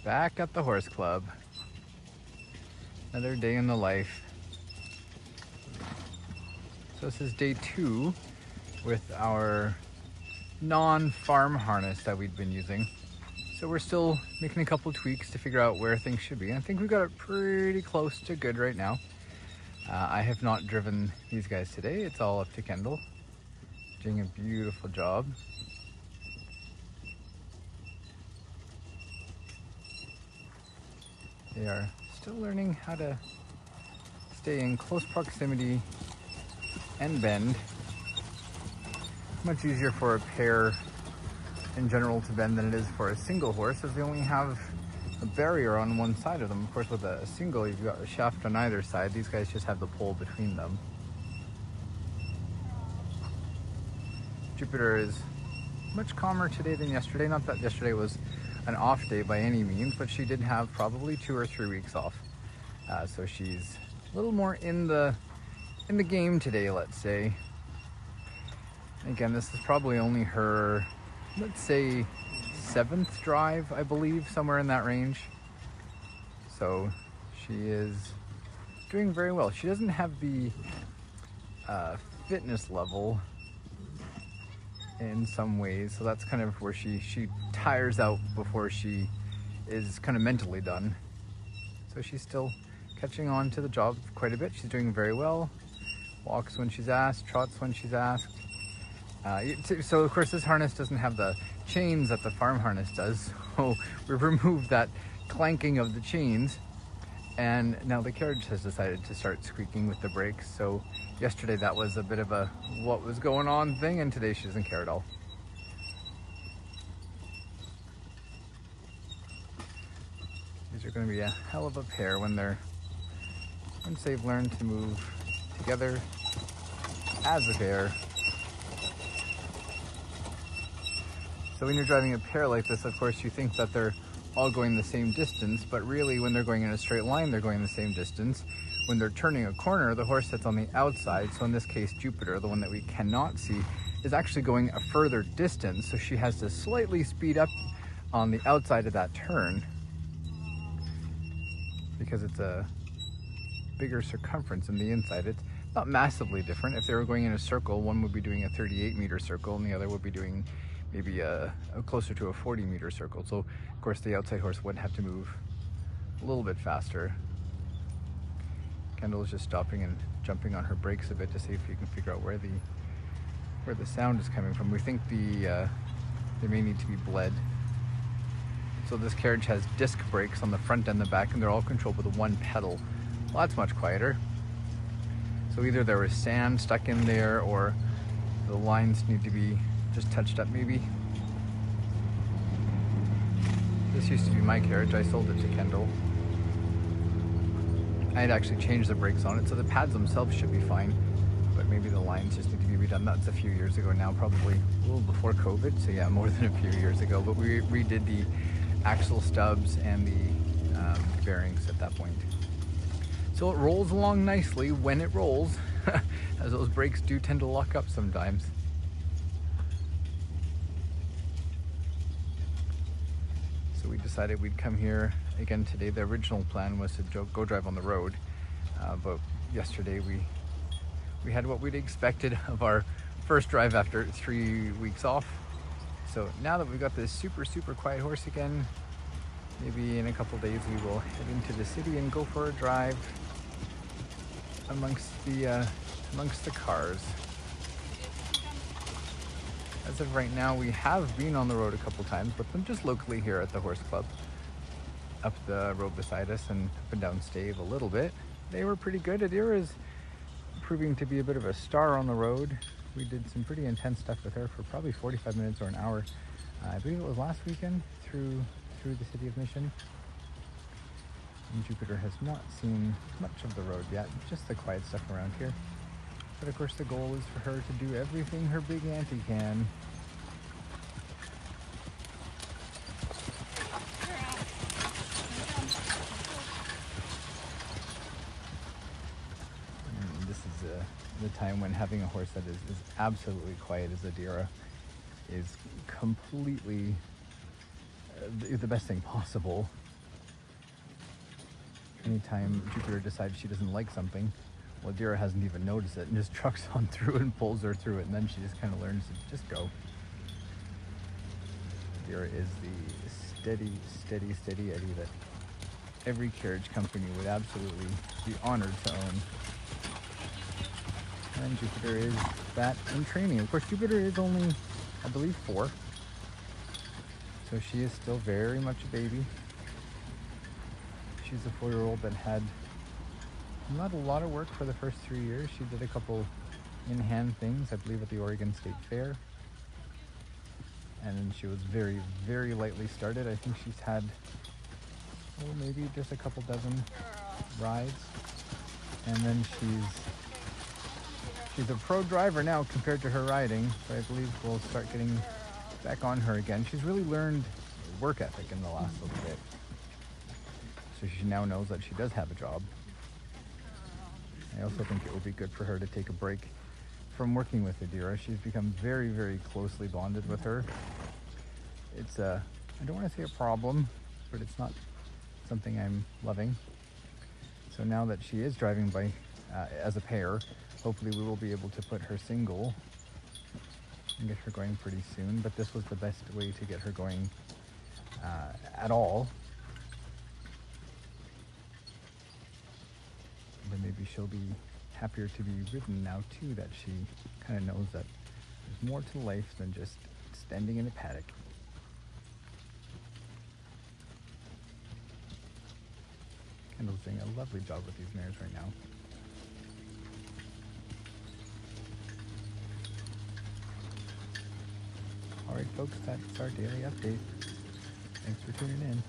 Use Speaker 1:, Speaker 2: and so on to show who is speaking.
Speaker 1: Back at the horse club. Another day in the life. So this is day 2 with our non-farm harness that we'd been using. So we're still making a couple tweaks to figure out where things should be. I think we've got it pretty close to good right now. I have not driven these guys today. It's all up to Kendall. Doing a beautiful job. They are still learning how to stay in close proximity and bend. Much easier for a pair in general to bend than it is for a single horse, as they only have a barrier on one side of them. Of course, with a single, you've got a shaft on either side. These guys just have the pole between them. Jupiter is much calmer today than yesterday. Not that yesterday was an off day by any means, but she did have probably 2 or 3 weeks off. So she's a little more in the game today, let's say. Again, this is probably only her, let's say, 7th drive, I believe, somewhere in that range. So she is doing very well. She doesn't have the fitness level in some ways, so that's kind of where she tires out before she is kind of mentally done. So she's still catching on to the job quite a bit. She's doing very well. Walks when she's asked, trots when she's asked. So of course this harness doesn't have the chains that the farm harness does, so we've removed that clanking of the chains, and now the carriage has decided to start squeaking with the brakes. So yesterday that was a bit of a what was going on thing, and today she doesn't care at all. These are going to be a hell of a pair once they've learned to move together as a pair. So when you're driving a pair like this, of course, you think that they're all going the same distance, but really when they're going in a straight line, they're going the same distance. When they're turning a corner, the horse that's on the outside, so in this case Jupiter, the one that we cannot see, is actually going a further distance, so she has to slightly speed up on the outside of that turn because it's a bigger circumference in the inside. It's not massively different. If they were going in a circle, one would be doing a 38-meter circle and the other would be doing maybe a closer to a 40-meter circle. So of course the outside horse would have to move a little bit faster. Kendall is just stopping and jumping on her brakes a bit to see if you can figure out where the sound is coming from. We think they may need to be bled. So this carriage has disc brakes on the front and the back, and they're all controlled with one pedal. Well, that's much quieter. So either there was sand stuck in there, or the lines need to be just touched up maybe. This used to be my carriage. I sold it to Kendall. I had actually changed the brakes on it, so the pads themselves should be fine, but maybe the lines just need to be redone. That's a few years ago now, probably a little before COVID, so yeah, more than a few years ago. But we redid the axle stubs and the bearings at that point. So it rolls along nicely when it rolls, as those brakes do tend to lock up sometimes. So we decided we'd come here again today. The original plan was to go drive on the road, but yesterday we had what we'd expected of our first drive after 3 weeks off. So now that we've got this super quiet horse again, maybe in a couple days we will head into the city and go for a drive amongst the cars. As of right now, we have been on the road a couple times, but just locally here at the horse club, up the road beside us and up and down Stave a little bit. They were pretty good. Adira is proving to be a bit of a star on the road. We did some pretty intense stuff with her for probably 45 minutes or an hour. I believe it was last weekend through the city of Mission. And Jupiter has not seen much of the road yet, just the quiet stuff around here. But of course the goal is for her to do everything her big auntie can. And this is the time when having a horse that is absolutely quiet as Adira is completely the best thing possible. anytime Jupiter decides she doesn't like something, well, Adira hasn't even noticed it and just trucks on through and pulls her through it, and then she just kind of learns to just go. Adira is the steady Eddie that every carriage company would absolutely be honored to own. And Jupiter is that in training. Of course, Jupiter is only, I believe, 4. So she is still very much a baby. She's a 4-year-old that had not a lot of work for the first 3 years. She did a couple in-hand things, I believe, at the Oregon State Fair. And then she was very, very lightly started. I think she's had, maybe just a couple dozen rides. And then she's a pro driver now compared to her riding. So I believe we'll start getting back on her again. She's really learned work ethic in the last little bit. So she now knows that she does have a job. I also think it will be good for her to take a break from working with Adira. She's become very, very closely bonded with her. It's I don't want to say a problem, but it's not something I'm loving. So now that she is driving by as a pair, hopefully we will be able to put her single and get her going pretty soon. But this was the best way to get her going at all. But maybe she'll be happier to be ridden now too, that she kind of knows that there's more to life than just standing in a paddock. Kendall's doing a lovely job with these mares right now. Alright folks, that's our daily update. Thanks for tuning in.